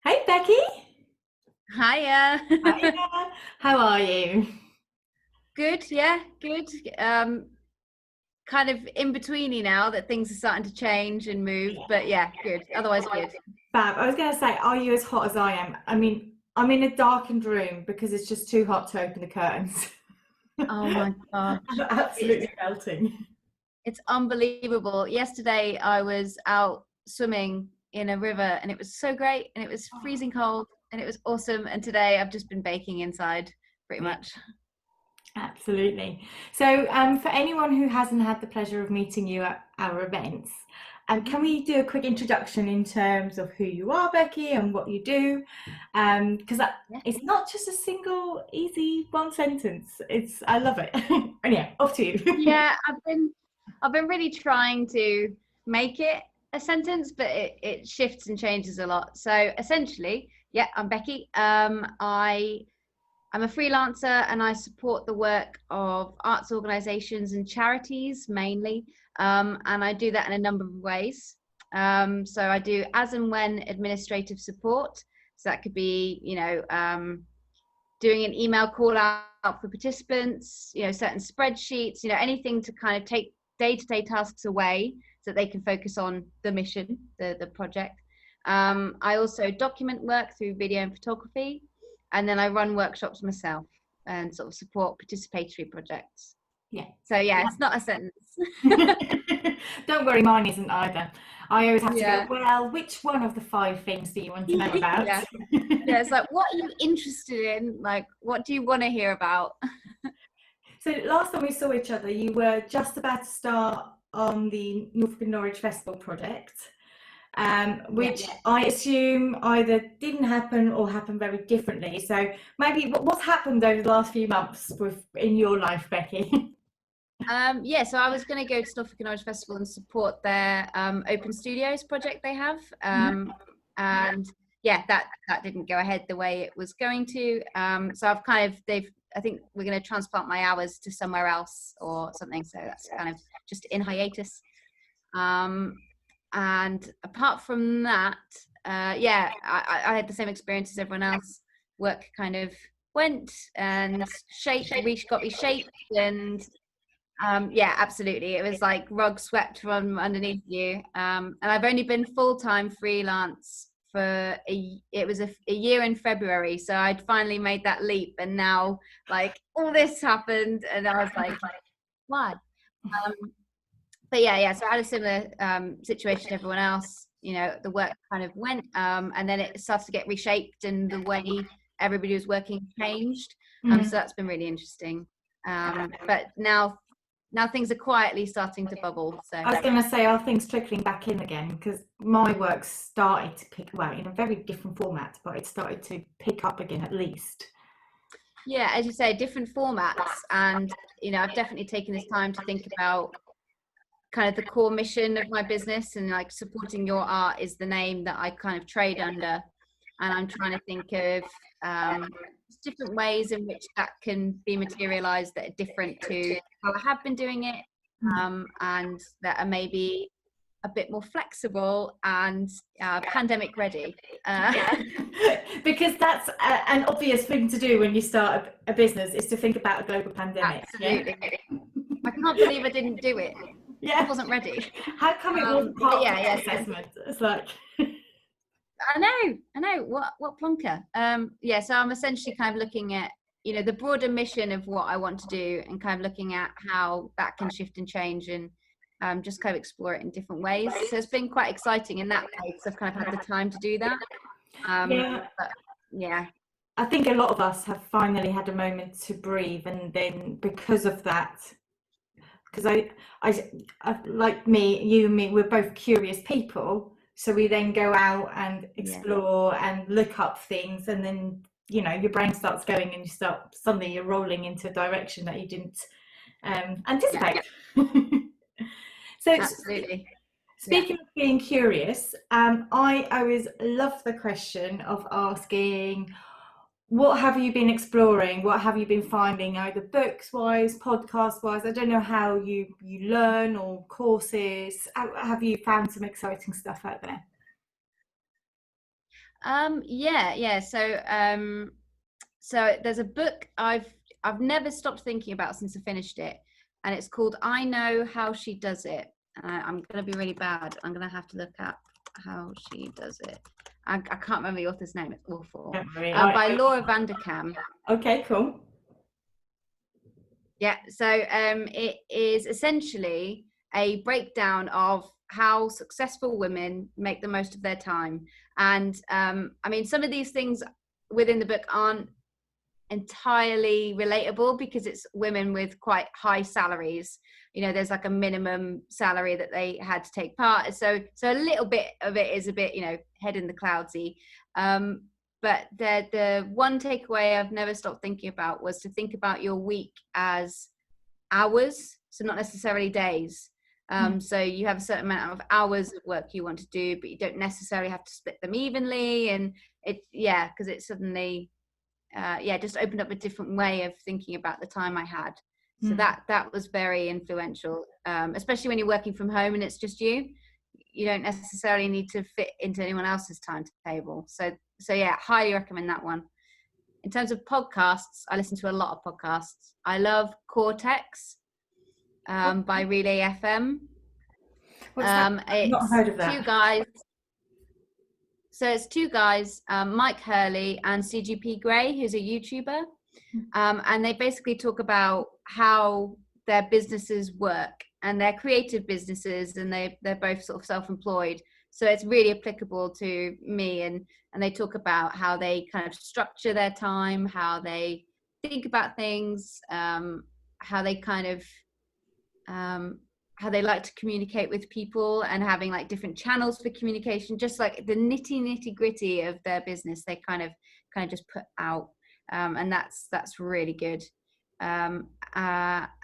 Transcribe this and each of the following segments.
Hey Becky. Hiya. Hiya. How are you? Good, yeah, good. Kind of in betweeny now that things are starting to change and move, but yeah, good. Otherwise, good. Fab. I was going to say, are you as hot as I am? I mean, I'm in a darkened room because it's just too hot to open the curtains. Oh my I'm gosh, it's absolutely melting. it's unbelievable. Yesterday, I was out swimming in a river, and it was so great, and it was freezing cold, and it was awesome. And today, I've just been baking inside, pretty Yeah, much. absolutely. So, for anyone who hasn't had the pleasure of meeting you at our events, can we do a quick introduction in terms of who you are, Becky, and what you do? Because Yeah. it's not just a single, easy one sentence. I love it. And yeah, off to you. Yeah, I've been really trying to make it a sentence, but it shifts and changes a lot. So essentially, yeah, I'm Becky. I'm a freelancer and I support the work of arts organizations and charities mainly. And I do that in a number of ways. So I do as and when administrative support. So that could be, doing an email call out for participants, certain spreadsheets, anything to kind of take day-to-day tasks away so that they can focus on the mission, the project. I also document work through video and photography, and then I run workshops myself and sort of support participatory projects. Yeah. So yeah, it's not a sentence. Don't worry, mine isn't either. I always have to go, Yeah. well, which one of the five things do you want to know about? Yeah. Yeah, it's like, what are you interested in? Like, what do you want to hear about? So last time we saw each other, you were just about to start on the Norfolk and Norwich Festival project, Yeah. which I assume either didn't happen or happened very differently. So maybe what's happened over the last few months in your life, Becky? Yeah, so I was going to go to Norfolk and Orange Festival and support their Open Studios project they have, and yeah, that didn't go ahead the way it was going to. So I've kind of I think we're going to transplant my hours to somewhere else or something. So that's kind of just in hiatus. And apart from that, yeah, I had the same experience as everyone else. Work kind of went and got reshaped and yeah, absolutely. It was like rug swept from underneath you. And I've only been full-time freelance for it was a year in February. So I'd finally made that leap. And now like all this happened and I was like, why? Um, but yeah. So I had a similar situation to everyone else. The work kind of went and then it started to get reshaped and the way everybody was working changed. So that's been really interesting. But now things are quietly starting to bubble. So I was going to say, are things trickling back in again? Because my work started to pick away in a very different format, but it started to pick up again at least. yeah, as you say, different formats, and I've definitely taken this time to think about kind of the core mission of my business, and like supporting your art is the name that I kind of trade under, and I'm trying to think of different ways in which that can be materialized that are different to how I have been doing it, and that are maybe a bit more flexible and pandemic ready. Because that's an obvious thing to do when you start a business, is to think about a global pandemic. Absolutely. I can't believe I didn't do it. I Yeah. wasn't ready. How come it wasn't part of the So assessment? It's like I know. What plonker? Yeah, so I'm essentially kind of looking at, the broader mission of what I want to do and kind of looking at how that can shift and change and just kind of explore it in different ways. So it's been quite exciting in that way because I've kind of had the time to do that. yeah. But yeah. I think a lot of us have finally had a moment to breathe, and then because of that, because I like you and me, we're both curious people, so we then go out and explore and look up things, and then your brain starts going, and suddenly you're rolling into a direction that you didn't anticipate. So Absolutely. speaking of being curious, I always love the question of asking, what have you been exploring? What have you been finding, either books wise, podcast wise? I don't know how you learn, or courses. Have you found some exciting stuff out there? Yeah. So there's a book I've never stopped thinking about since I finished it, and it's called I Know How She Does It. I'm gonna be really bad. I'm gonna have to look up how she does it. I can't remember the author's name. It's awful. By Laura Vanderkam. Okay, cool. Yeah. So it is essentially a breakdown of how successful women make the most of their time. And I mean, some of these things within the book aren't entirely relatable because it's women with quite high salaries. You know, there's like a minimum salary that they had to take part. So a little bit of it is a bit, you know, head in the cloudsy. But the one takeaway I've never stopped thinking about was to think about your week as hours, so not necessarily days. So you have a certain amount of hours of work you want to do, but you don't necessarily have to split them evenly. And because it suddenly just opened up a different way of thinking about the time I had. So that was very influential, especially when you're working from home and it's just you don't necessarily need to fit into anyone else's timetable. So yeah, highly recommend that one. In terms of podcasts, I listen to a lot of podcasts. I love Cortex by Relay FM. What's that? I've not heard of that. It's two guys, Myke Hurley and CGP Grey, who's a YouTuber. And they basically talk about how their businesses work, and they're creative businesses, and they're both sort of self-employed. So it's really applicable to me, and they talk about how they kind of structure their time, how they think about things, how they kind of how they like to communicate with people, and having like different channels for communication, just like the nitty gritty of their business they kind of just put out. And that's really good. And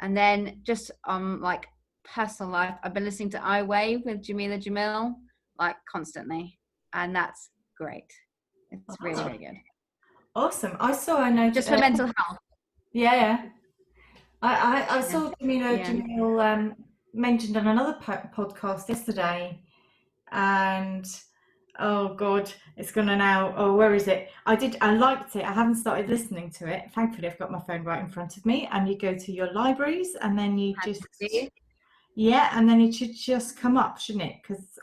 then just like personal life, I've been listening to iweigh with Jameela Jamil like constantly, and that's great. It's really, really good. Awesome. I saw a note just for mental health. Yeah. I saw Jameela Jamil mentioned on another podcast yesterday, and oh god, it's gonna now. Oh, where is it? I liked it. I haven't started listening to it. Thankfully, I've got my phone right in front of me. And you go to your libraries, and then you and then it should just come up, shouldn't it? Because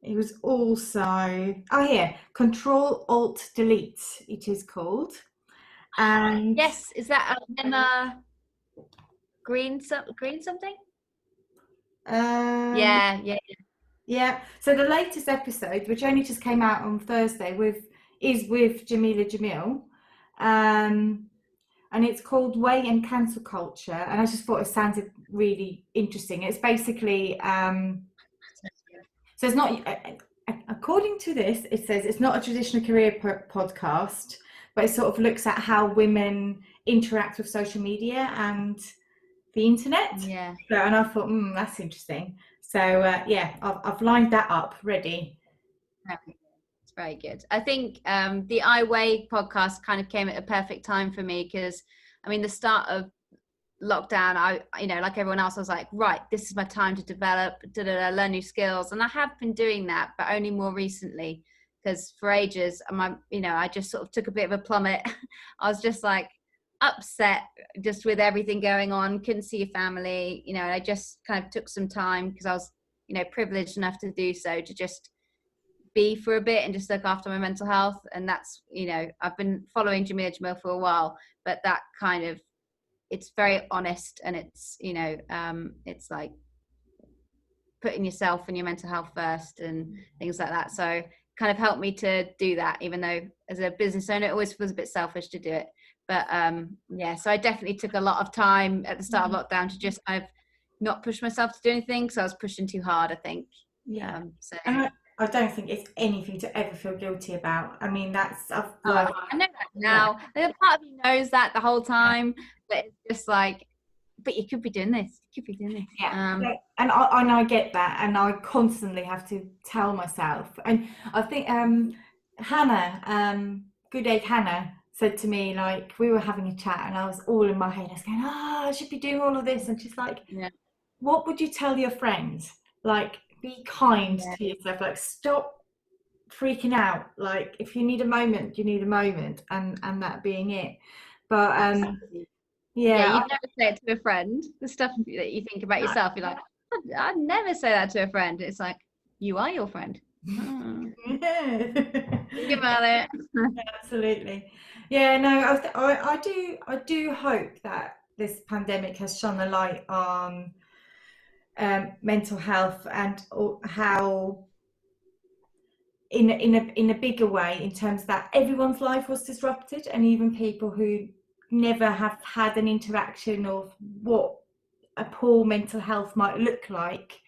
it was also here. Ctrl Alt Delete. It is called. And yes, is that Emma Green something? Yeah. So the latest episode, which only just came out on Thursday, is with Jameela Jamil, and it's called Way and Cancel Culture. And I just thought it sounded really interesting. It's basically so it's not, according to this, it says it's not a traditional career podcast, but it sort of looks at how women interact with social media and the internet. Yeah. So, and I thought, that's interesting. So I've lined that up, ready. It's very good. I think the iweigh podcast kind of came at a perfect time for me, because I mean, the start of lockdown, I like everyone else, I was like, right, this is my time to develop, learn new skills, and I have been doing that, but only more recently, because for ages I just sort of took a bit of a plummet. I was just like upset just with everything going on, couldn't see your family, I just kind of took some time, because I was privileged enough to do so, to just be for a bit and just look after my mental health. And that's I've been following Jameela Jamil for a while, but that kind of, it's very honest, and it's it's like putting yourself and your mental health first and things like that. So kind of helped me to do that, even though as a business owner it always was a bit selfish to do it. But so I definitely took a lot of time at the start of lockdown to just kind of not push myself to do anything, so I was pushing too hard, I think. And I don't think it's anything to ever feel guilty about. I mean, I know that now. Yeah. Part of you knows that the whole time, but it's just like, but you could be doing this. Yeah. And I get that, and I constantly have to tell myself. And I think Hannah, good egg Hannah, said to me, like, we were having a chat, and I was all in my head. I was going, I should be doing all of this, and she's like, what would you tell your friends? Like, be kind to yourself. Like, stop freaking out. Like, if you need a moment, you need a moment, and that being it. But yeah, yeah, you'd never say it to a friend. The stuff that you think about yourself, you're like, I'd never say that to a friend. It's like, you are your friend. Think about it. absolutely. Yeah, no, I do hope that this pandemic has shone a light on mental health, and how in a bigger way, in terms that everyone's life was disrupted, and even people who never have had an interaction of what a poor mental health might look like,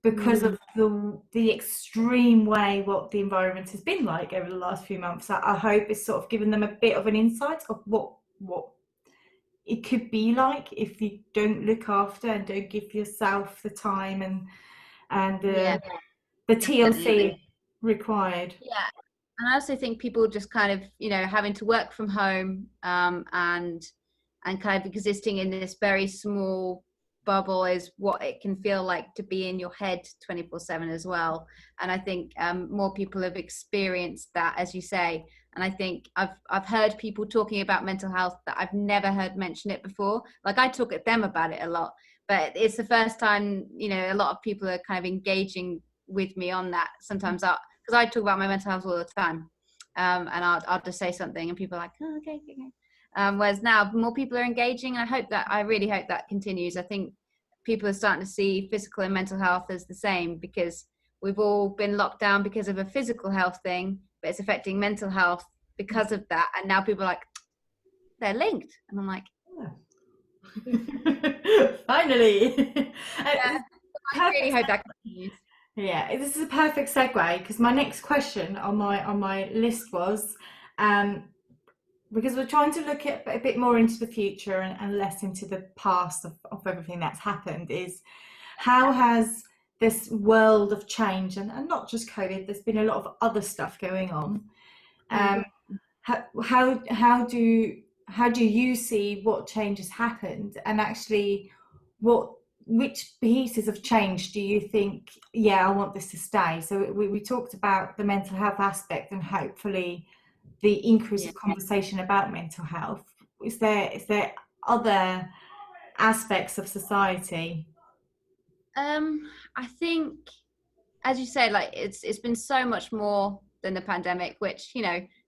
because of the extreme way what the environment has been like over the last few months. I hope it's sort of given them a bit of an insight of what it could be like if you don't look after and don't give yourself the time and the TLC required. Yeah, and I also think people just kind of, having to work from home, and kind of existing in this very small bubble is what it can feel like to be in your head 24/7 as well. And I think more people have experienced that, as you say. And I think I've heard people talking about mental health that I've never heard mention it before. Like, I talk at them about it a lot, but it's the first time, a lot of people are kind of engaging with me on that. Sometimes because I talk about my mental health all the time, and I'll just say something and people are like, oh, okay. Whereas now more people are engaging, and I really hope that continues. I think people are starting to see physical and mental health as the same, because we've all been locked down because of a physical health thing, but it's affecting mental health because of that. And now people are like, they're linked. And I'm like, finally. I really hope that continues. Yeah, this is a perfect segue, because my next question on my list was, because we're trying to look at a bit more into the future and less into the past of everything that's happened, is how has this world of change, and not just COVID, there's been a lot of other stuff going on. How do you see what change has happened, and actually which pieces of change do you think, I want this to stay? So we talked about the mental health aspect, and hopefully the increase of conversation about mental health. Is there other aspects of society? I think, as you say, like, it's been so much more than the pandemic, which,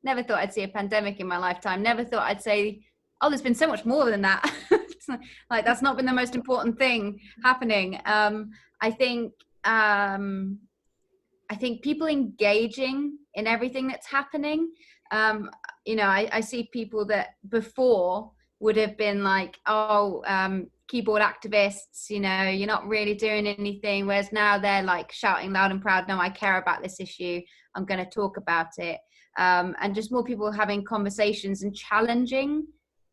never thought I'd see a pandemic in my lifetime. Never thought I'd say, oh, there's been so much more than that. Like, that's not been the most important thing happening. I think people engaging in everything that's happening. I see people that before would have been like, keyboard activists, you're not really doing anything, whereas now they're like shouting loud and proud, no, I care about this issue, I'm going to talk about it. And just more people having conversations and challenging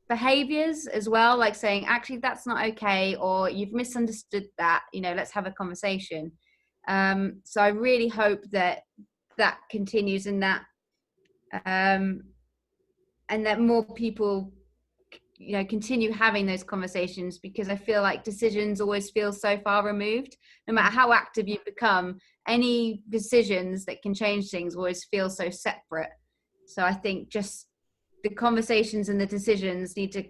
behaviors as well, like saying, actually, that's not okay, or you've misunderstood that, let's have a conversation. So I really hope that continues, and that more people continue having those conversations, because I feel like decisions always feel so far removed. No matter how active you become, any decisions that can change things always feel so separate. So I think just the conversations and the decisions need to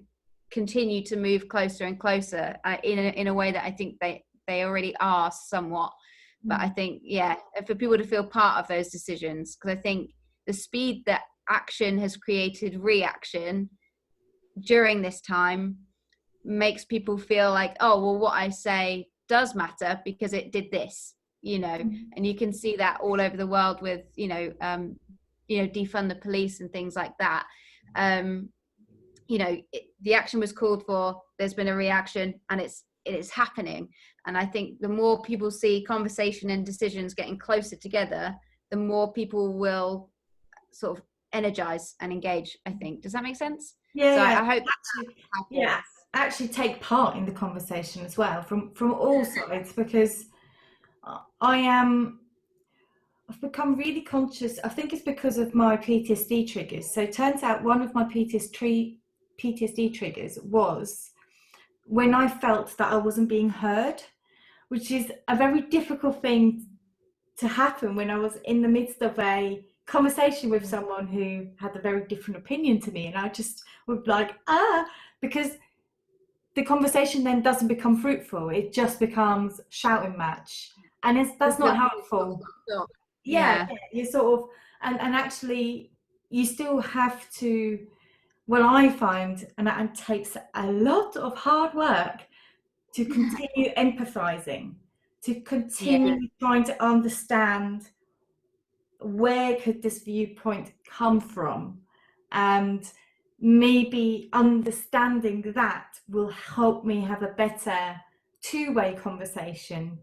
continue to move closer and closer, in a way that I think they already are somewhat. But I think, for people to feel part of those decisions, because I think the speed that action has created reaction during this time makes people feel like, oh, well, what I say does matter because it did this, and you can see that all over the world with, defund the police and things like that. The action was called for, there's been a reaction, and it is happening. And I think the more people see conversation and decisions getting closer together, the more people will sort of energize and engage, I think. Does that make sense? Yeah. So I hope actually take part in the conversation as well, from all sides, because I've become really conscious. I think it's because of my PTSD triggers. So it turns out one of my PTSD triggers was when I felt that I wasn't being heard, which is a very difficult thing to happen when I was in the midst of a conversation with someone who had a very different opinion to me, and I just would like, because the conversation then doesn't become fruitful. It just becomes shouting match, and that's not helpful. Yeah, you sort of, and actually you still have to, well, I find, and it takes a lot of hard work to continue empathizing, to continue trying to understand where could this viewpoint come from, and maybe understanding that will help me have a better two-way conversation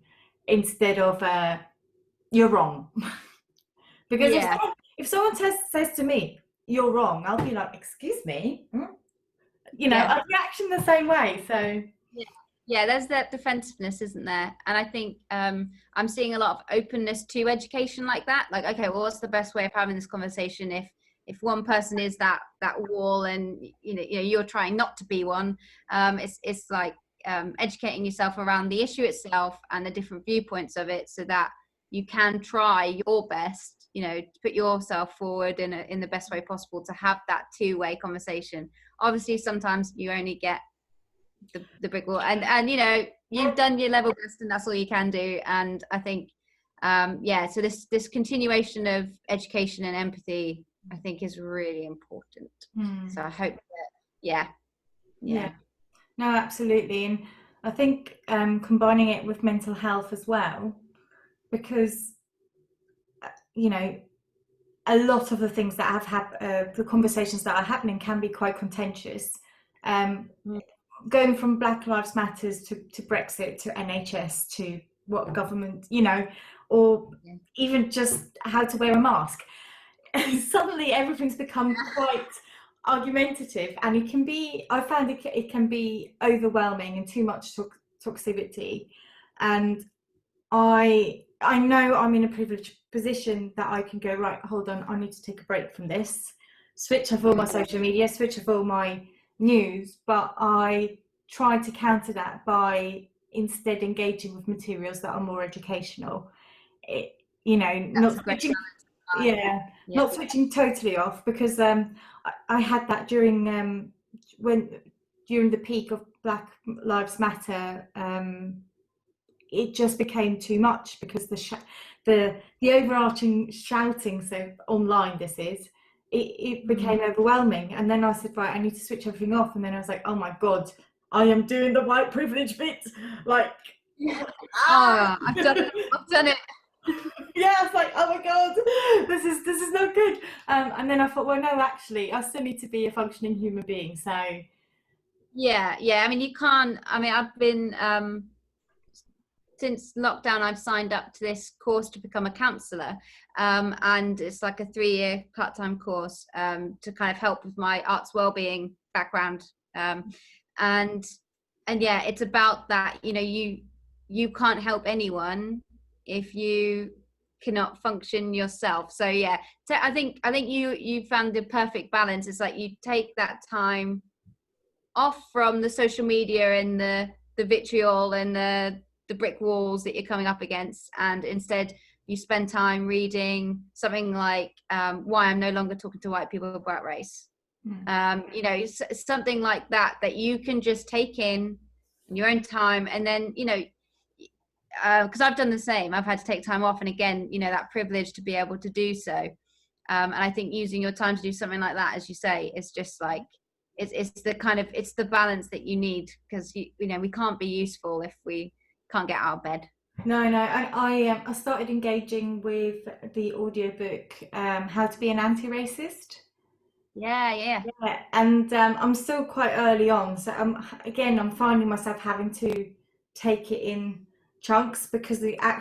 instead of you're wrong. Because if someone says to me, you're wrong, I'll be like, excuse me, you know, I'd reaction the same way. So there's that defensiveness, isn't there? And I think I'm seeing a lot of openness to education like that. Like, okay, well, what's the best way of having this conversation if one person is that wall, and you know you're trying not to be one? It's like educating yourself around the issue itself and the different viewpoints of it, so that you can try your best, you know, to put yourself forward in the best way possible to have that two-way conversation. Obviously, sometimes you only get the brick wall, and you know, you've done your level best, and that's all you can do. And I think so this continuation of education and empathy, I think, is really important. So I hope that no, absolutely. And I think combining it with mental health as well, because you know, a lot of the things that the conversations that are happening can be quite contentious. Going from Black Lives Matters to Brexit to NHS to what government, you know, or even just how to wear a mask. Suddenly everything's become quite argumentative, and I found it can be overwhelming and too much toxicity. And I know I'm in a privileged position that I can go, right, hold on, I need to take a break from this, switch off all my social media, switch off all my news, but I try to counter that by instead engaging with materials that are more educational. You know, not switching totally off, because I had that during the peak of Black Lives Matter. It just became too much, because the overarching shouting, so online it became overwhelming. And then I said, right, I need to switch everything off. And then I was like, oh my God, I am doing the white privilege bit. Like, I've done it. Yeah, I was like, oh my God, this is not good. And then I thought, well, no, actually, I still need to be a functioning human being. So yeah. I mean, you can't. I mean, I've been since lockdown, I've signed up to this course to become a counsellor, and it's like a 3-year part-time course to kind of help with my arts wellbeing background, and yeah, it's about that. You know, you can't help anyone if you cannot function yourself. So yeah, so I think you found the perfect balance. It's like you take that time off from the social media and the vitriol and the brick walls that you're coming up against, and instead you spend time reading something like Why I'm No Longer Talking to White People About Race. You know, something like that you can just take in your own time. And then, you know, because I've done the same, I've had to take time off, and again, you know, that privilege to be able to do so, and I think using your time to do something like that, as you say, is just like it's the balance that you need, because you know, we can't be useful if we can't get out of bed. No, I started engaging with the audiobook How to Be an Anti-Racist. Yeah, and I'm still quite early on, so I'm finding myself having to take it in chunks, because I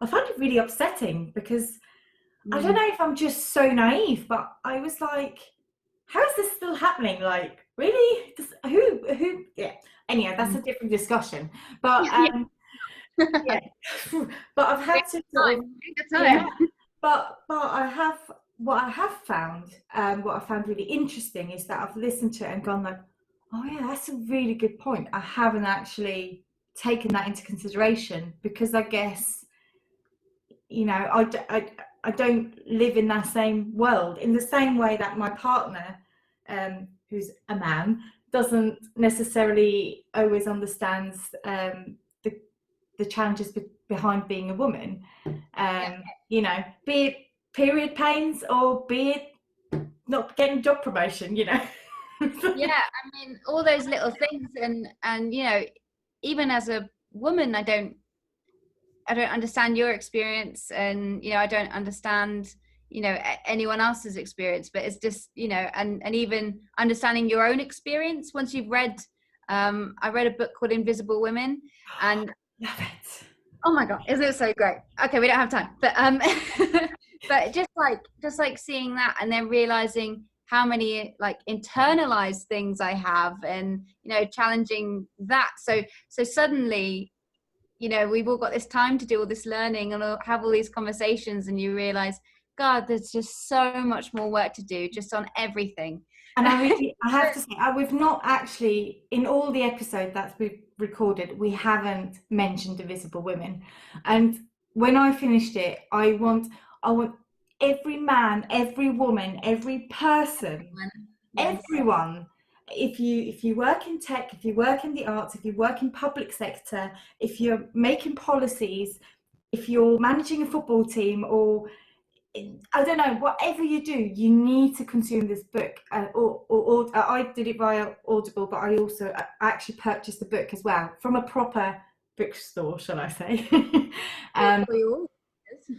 find it really upsetting, because I don't know if I'm just so naive, but I was like, how is this still happening? Like, really? Who yeah, anyway, that's a different discussion, but yeah. But I've had to sort of, but what I found really interesting is that I've listened to it and gone like, oh yeah, that's a really good point. I haven't actually taken that into consideration, because I guess, you know, I don't live in that same world in the same way that my partner, who's a man, doesn't necessarily always understands the challenges behind being a woman. You know, be it period pains or be it not getting job promotion, you know. Yeah, I mean, all those little things, and you know, even as a woman, I don't understand your experience, and you know, I don't understand, you know, anyone else's experience, but it's just, you know, and even understanding your own experience once you've read, I read a book called Invisible Women, and love it. oh my god, isn't it so great? Okay, we don't have time, but but just like seeing that, and then realizing how many like internalized things I have, and you know, challenging that. So suddenly, you know, we've all got this time to do all this learning and have all these conversations, and you realize, God, there's just so much more work to do just on everything. And I have to say, we've not actually, in all the episodes that we've recorded, we haven't mentioned Invisible Women. And when I finished it, I want every man, every woman, every person, yes, everyone. If you work in tech, if you work in the arts, if you work in public sector, if you're making policies, if you're managing a football team, or I don't know, whatever you do, you need to consume this book. Or I did it via Audible, but I also actually purchased the book as well from a proper bookstore, shall I say.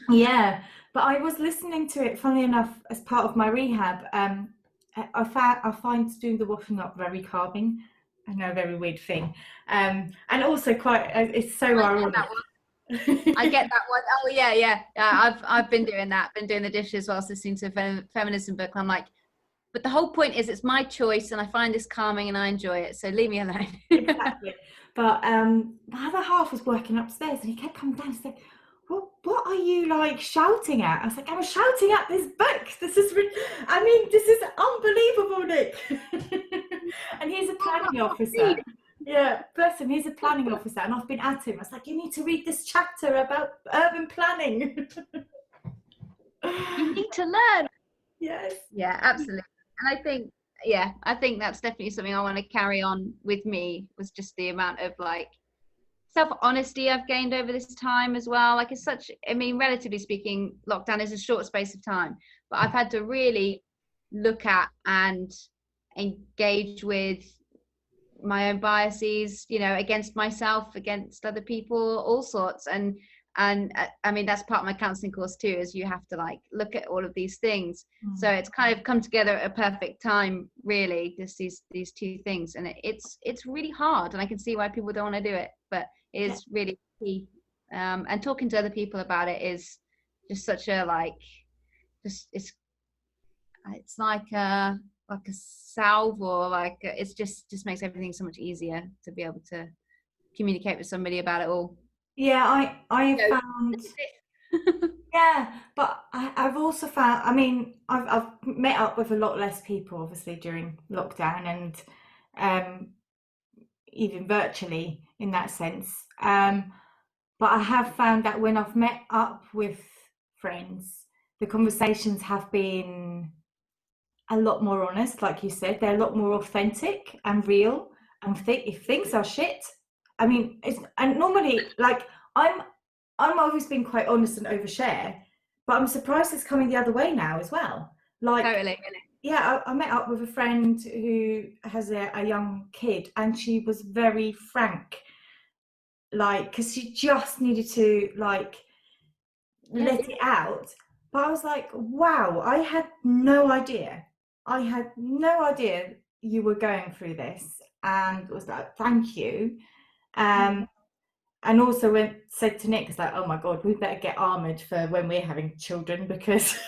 Yeah, but I was listening to it, funnily enough, as part of my rehab. I find doing the washing up very calming. I know, a very weird thing, and also quite. It's so ironic. I get that one. Oh yeah. I've been doing that. Been doing the dishes whilst listening to a feminism book. I'm like, but the whole point is it's my choice, and I find this calming, and I enjoy it. So leave me alone. Exactly. But my other half was working upstairs, and he kept coming down and saying, what are you like shouting at? I was like, I was shouting at this book. This is unbelievable, Nick. And he's a planning officer. Yeah, bless him, he's a planning officer, and I've been at him. I was like, you need to read this chapter about urban planning. You need to learn. Yes. Yeah, absolutely. And I think that's definitely something I want to carry on with me, was just the amount of like self-honesty I've gained over this time as well. Like, it's such, I mean, relatively speaking, lockdown is a short space of time, but I've had to really look at and engage with my own biases, you know, against myself, against other people, all sorts. And I mean, that's part of my counseling course too, is you have to like look at all of these things. So it's kind of come together at a perfect time, really, just these two things. And it's really hard, and I can see why people don't want to do it, but it is really key. And talking to other people about it is just such a like, just it's like a salve, or like it's just makes everything so much easier to be able to communicate with somebody about it all. Yeah, I found. Yeah, but I've also found, I mean, I've met up with a lot less people, obviously, during lockdown, and even virtually in that sense. But I have found that when I've met up with friends, the conversations have been a lot more honest, like you said. They're a lot more authentic and real. And if things are shit, I mean, and normally, like, I'm always been quite honest and overshare, but I'm surprised it's coming the other way now as well. Like, totally. Yeah, I met up with a friend who has a young kid, and she was very frank, like, because she just needed to like let it out. But I was like, wow, I had no idea you were going through this, and was like, thank you. And also said to Nick, it's like, oh my God, we better get armoured for when we're having children, because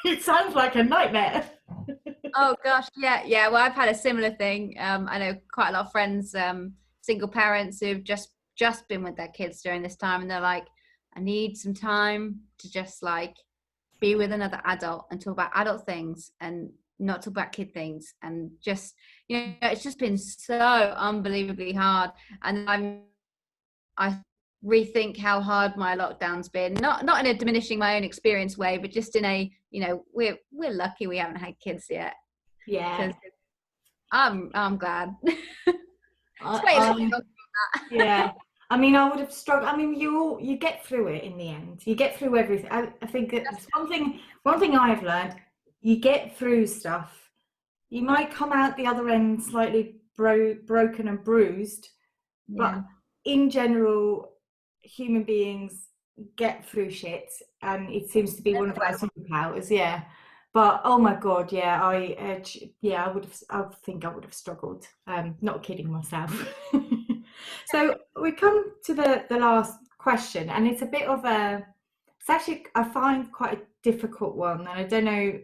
it sounds like a nightmare. Oh gosh, yeah. Well, I've had a similar thing. I know quite a lot of friends, single parents who've just been with their kids during this time, and they're like, I need some time to just like be with another adult and talk about adult things and not talk about kid things, and just, you know, it's just been so unbelievably hard. And I'm I rethink how hard my lockdown's been. Not in a diminishing my own experience way, but just in a, you know, we're lucky we haven't had kids yet. Yeah. I'm glad. Yeah. I mean, I would have struggled. I mean, you get through it in the end. You get through everything. I think it's one thing I've learned. You get through stuff. You might come out the other end slightly broken and bruised, but in general, human beings get through shit, and it seems to be one of our superpowers. Yeah. But oh my God, yeah, I think I would have struggled. Not kidding myself. So we come to the last question, and it's a bit of it's actually, I find, quite a difficult one, and I don't know,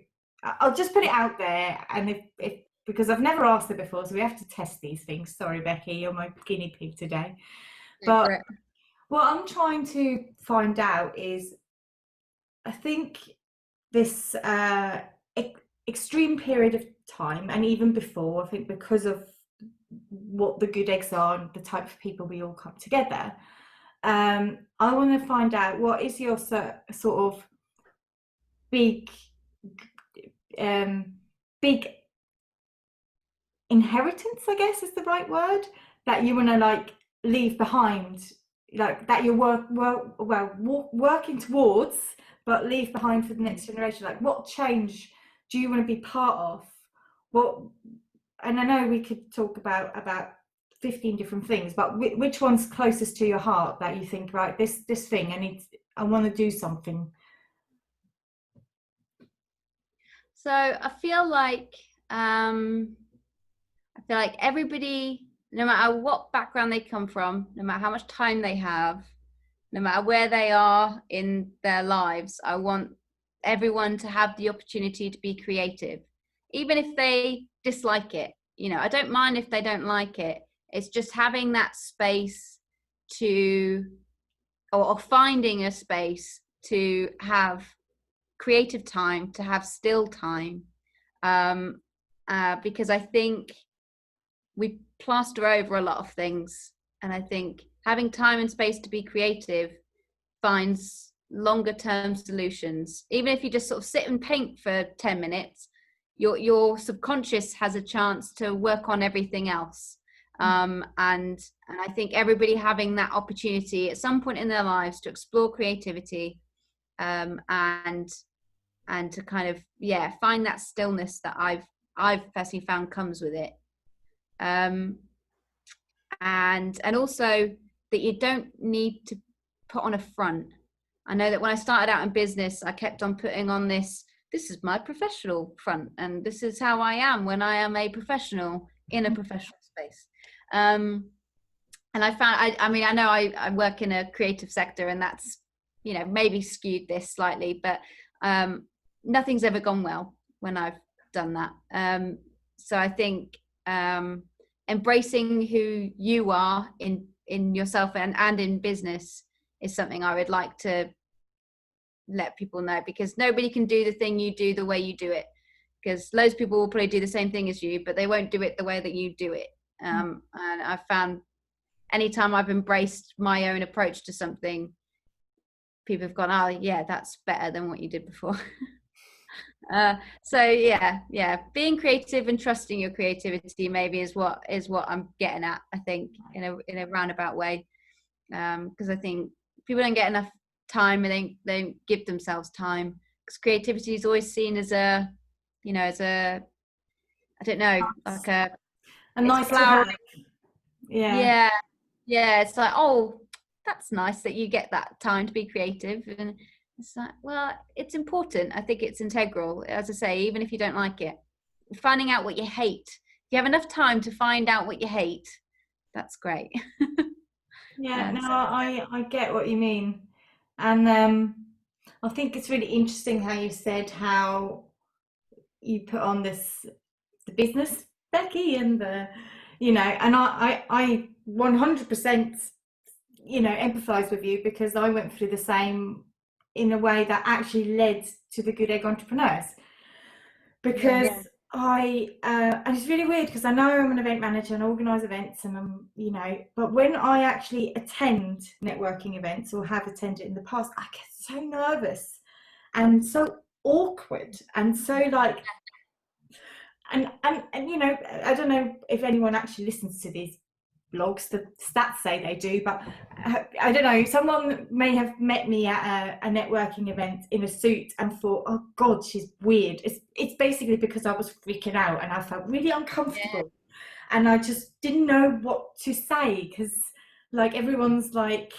I'll just put it out there, and if because I've never asked it before, so we have to test these things. Sorry, Becky, you're my guinea pig today. But what I'm trying to find out is, I think this extreme period of time, and even before, I think because of what the good eggs are and the type of people we all come together, I want to find out, what is your sort of big inheritance, I guess is the right word, that you want to like leave behind, like that you're working towards, but leave behind for the next generation. Like, what change do you want to be part of? What, and I know we could talk about 15 different things, but which one's closest to your heart that you think, right, this thing, I want to do something? So I feel like everybody, no matter what background they come from, no matter how much time they have, no matter where they are in their lives, I want everyone to have the opportunity to be creative, even if they dislike it. You know, I don't mind if they don't like it. It's just having that space or finding a space to have creative time, to have still time, because I think we plaster over a lot of things, and I think having time and space to be creative finds longer term solutions. Even if you just sort of sit and paint for 10 minutes, your subconscious has a chance to work on everything else. And I think everybody having that opportunity at some point in their lives to explore creativity, and to kind of find that stillness that I've personally found comes with it, and also that you don't need to put on a front. I know that when I started out in business, I kept on putting on this is my professional front, and this is how I am when I am a professional in a professional space. And I found, I mean, I know I work in a creative sector, and that's, you know, maybe skewed this slightly, but nothing's ever gone well when I've done that. So I think embracing who you are in yourself and in business is something I would like to let people know, because nobody can do the thing you do the way you do it, because loads of people will probably do the same thing as you, but they won't do it the way that you do it. And I've found anytime I've embraced my own approach to something, people have gone, oh yeah, that's better than what you did before. So being creative and trusting your creativity maybe is what I'm getting at, I think, in a roundabout way, because I think people don't get enough time, and they don't give themselves time, because creativity is always seen as a, you know, as a, I don't know, like a nice flower. Yeah, it's like, oh, that's nice that you get that time to be creative. And it's like, well, it's important. I think it's integral, as I say, even if you don't like it. Finding out what you hate, if you have enough time to find out what you hate, that's great. I get what you mean. And I think it's really interesting how you said how you put on the business, Becky, and and I 100%, empathize with you, because I went through the same, in a way that actually led to the Good Egg Entrepreneurs, because and it's really weird because I know I'm an event manager and I organise events and I'm, but when I actually attend networking events or have attended in the past, I get so nervous and so awkward and so like, and I don't know if anyone actually listens to these blogs. The stats say they do, but I don't know, someone may have met me at a networking event in a suit and thought, oh god, she's weird. It's basically because I was freaking out and I felt really uncomfortable, and I just didn't know what to say because like everyone's like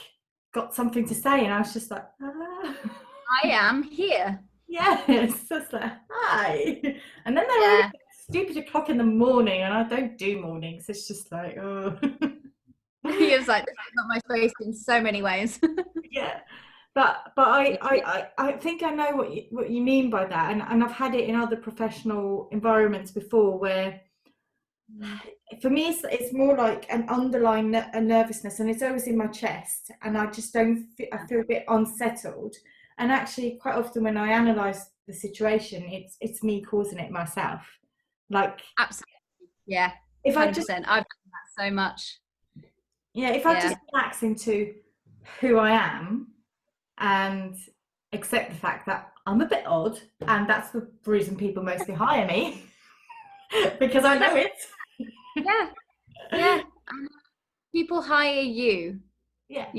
got something to say and I was just like, I am here. yes, just like hi. And then they were stupid o'clock in the morning and I don't do mornings. It's just like, oh. He was like, this is not my space in so many ways. Yeah, but I think I know what you mean by that, and I've had it in other professional environments before where for me it's more like an underlying nervousness, and it's always in my chest, and I just don't I feel a bit unsettled. And actually quite often when I analyze the situation, it's me causing it myself. Like absolutely, yeah, if 100%. I just I've done that so much. Yeah, if I just relax into who I am and accept the fact that I'm a bit odd, and that's the reason people mostly hire me because I know it. Yeah. People hire you. Yeah.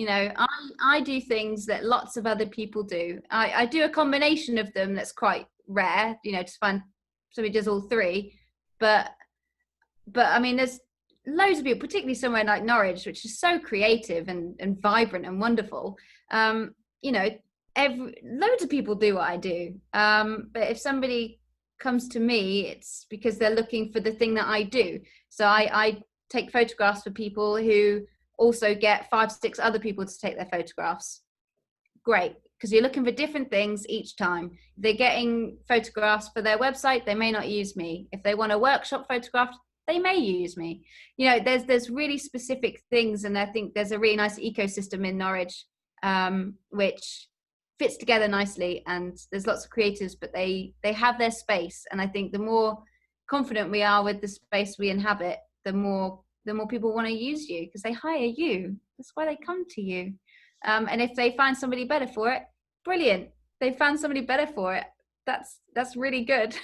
I do things that lots of other people do. I do a combination of them that's quite rare, to find somebody does all three. But I mean, there's loads of people, particularly somewhere like Norwich, which is so creative and vibrant and wonderful. Loads of people do what I do. But if somebody comes to me, it's because they're looking for the thing that I do. So I take photographs for people who also get 5-6 other people to take their photographs. Great, because you're looking for different things each time. If they're getting photographs for their website, they may not use me. If they want a workshop photographed, they may use me. There's really specific things, and I think there's a really nice ecosystem in Norwich, which fits together nicely, and there's lots of creatives, but they have their space. And I think the more confident we are with the space we inhabit, the more people want to use you because they hire you. That's why they come to you. And if they find somebody better for it, brilliant. They found somebody better for it. That's really good.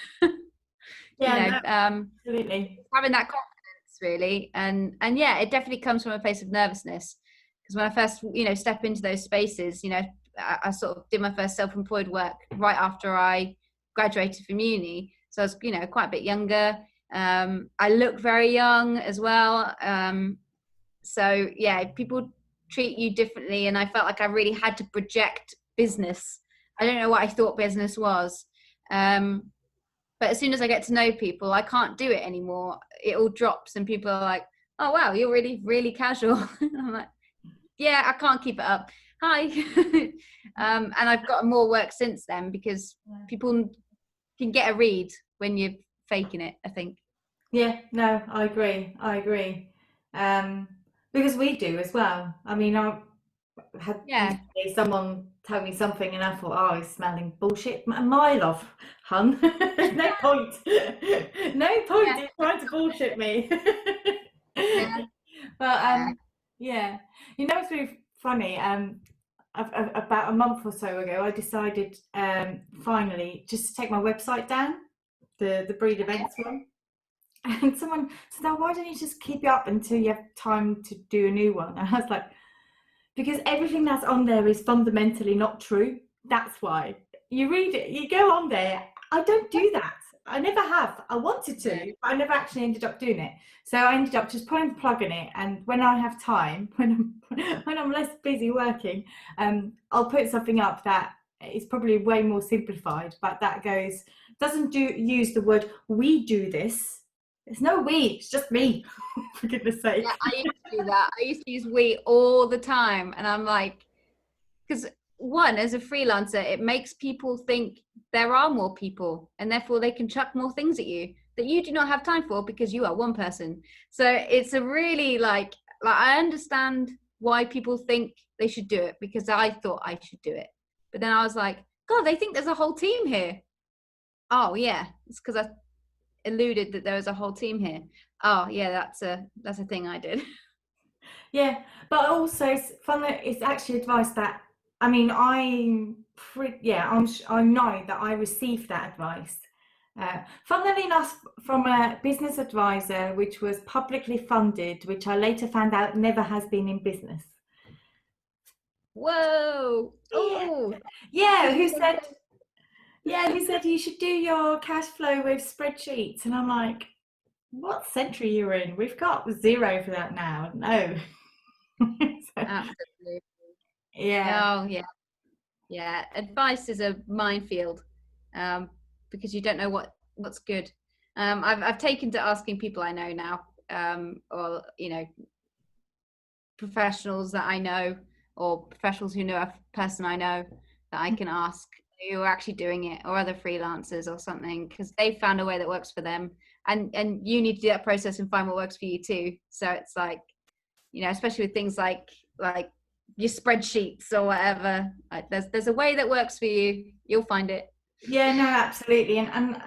Absolutely. Having that confidence, really, and yeah, it definitely comes from a place of nervousness. Because when I first, step into those spaces, I sort of did my first self-employed work right after I graduated from uni. So I was, quite a bit younger. I look very young as well. So yeah, people treat you differently, and I felt like I really had to project business. I don't know what I thought business was. But as soon as I get to know people, I can't do it anymore. It all drops and people are like, oh, wow, you're really, really casual. I'm like, yeah, I can't keep it up. Hi. And I've got more work since then because people can get a read when you're faking it, I think. Yeah, no, I agree. Because we do as well. I mean, I had someone tell me something and I thought, oh, he's smelling bullshit. A mile off, hun. No point. No point in trying to bullshit me. But yeah, it's really funny. About a month or so ago, I decided finally just to take my website down, the Breed Events one. And someone said, oh, why don't you just keep it up until you have time to do a new one? And I was like, because everything that's on there is fundamentally not true. That's why. You read it, you go on there. I don't do that. I never have. I wanted to, but I never actually ended up doing it. So I ended up just putting a plug in it. And when I have time, when I'm less busy working, I'll put something up that is probably way more simplified, but that doesn't use the word we do this. There's no we, it's just me, for goodness sake. Yeah, I used to do that. I used to use we all the time. And I'm like, because one, as a freelancer, it makes people think there are more people and therefore they can chuck more things at you that you do not have time for because you are one person. So it's a really like I understand why people think they should do it because I thought I should do it. But then I was like, God, they think there's a whole team here. Oh, yeah, it's because eluded that there was a whole team here. Oh yeah, that's a thing I did. Yeah, but also it's actually advice that, I mean, I know that I received that advice. Funnily enough, from a business advisor, which was publicly funded, which I later found out never has been in business. Whoa! Oh, yeah. Who said? Yeah, who said you should do your cash flow with spreadsheets? And I'm like, what century you're in? We've got zero for that now. No. absolutely. Yeah. Oh yeah, yeah. Advice is a minefield, because you don't know what's good. I've taken to asking people I know now, or professionals that I know, or professionals who know a person I know that I can ask who are actually doing it, or other freelancers or something, because they found a way that works for them, and you need to do that process and find what works for you too. So it's like, especially with things like your spreadsheets or whatever, like there's a way that works for you. You'll find it. Yeah, no, absolutely. And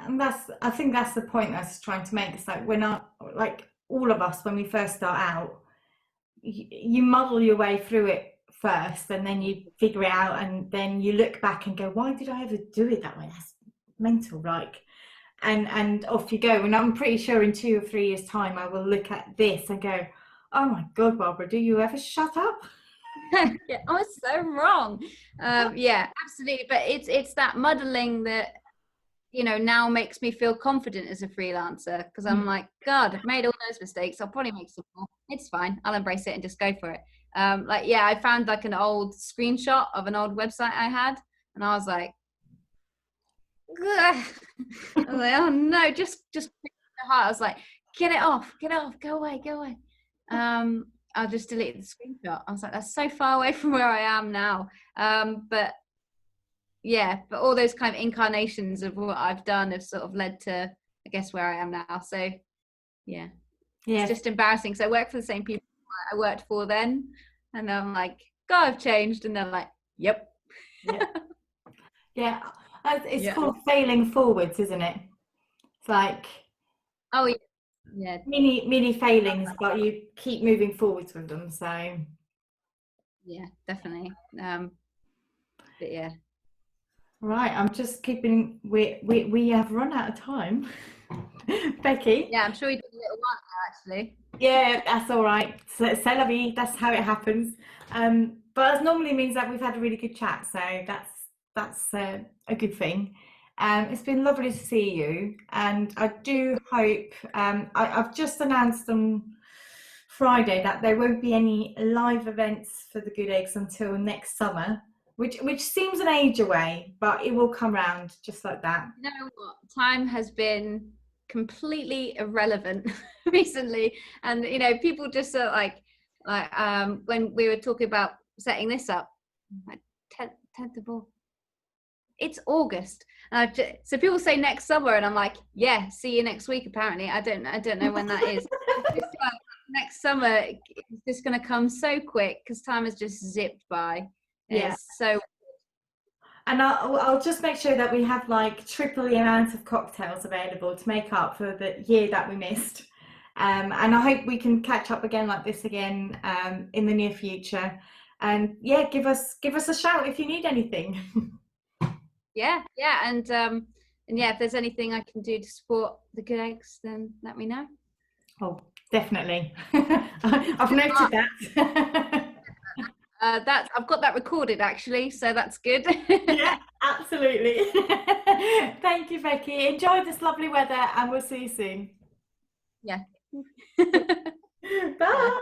I think that's the point I was trying to make. It's like, like all of us, when we first start out, you muddle your way through it first, and then you figure it out, and then you look back and go, why did I ever do it that way? That's mental, like, and off you go. And I'm pretty sure in 2 or 3 years time I will look at this and go, oh my god, Barbara, do you ever shut up? Yeah, I was so wrong. Yeah, absolutely. But it's that muddling that now makes me feel confident as a freelancer, because I'm like, God, I've made all those mistakes. I'll probably make some more. It's fine. I'll embrace it and just go for it. I found like an old screenshot of an old website I had, and I was like, oh no, just I was like, get it off, go away. I'll just delete the screenshot. I was like, that's so far away from where I am now. But all those kind of incarnations of what I've done have sort of led to, I guess, where I am now. So yeah, it's just embarrassing. So I work for the same people I worked for then, and I'm like, God, I've changed, and they're like, yep. Yeah, it's called failing forwards, isn't it? It's like, oh yeah, mini failings, but you keep moving forwards with them. So yeah, definitely. But yeah. Right, I'm just keeping. We have run out of time, Becky. Yeah, I'm sure you did a little while now, actually. Yeah, that's all right. So, c'est la vie. That's how it happens. But it normally means that we've had a really good chat. So that's a good thing. It's been lovely to see you, and I do hope. I've just announced on Friday that there won't be any live events for the Good Eggs until next summer. Which seems an age away, but it will come round just like that. You know what? Time has been completely irrelevant recently, and people just are like when we were talking about setting this up, like 10th of August. It's August, so people say next summer, and I'm like, yeah, see you next week. Apparently, I don't know when that is. It's like, next summer, it's just going to come so quick because time has just zipped by. Yeah. So, and I'll just make sure that we have like triple the amount of cocktails available to make up for the year that we missed. And I hope we can catch up again like this again in the near future. And yeah, give us a shout if you need anything. Yeah, and if there's anything I can do to support the Good Eggs, then let me know. Oh, definitely. I've noted that. I've got that recorded actually, so that's good. Yeah, absolutely. Thank you, Becky. Enjoy this lovely weather, and we'll see you soon. Yeah. Bye.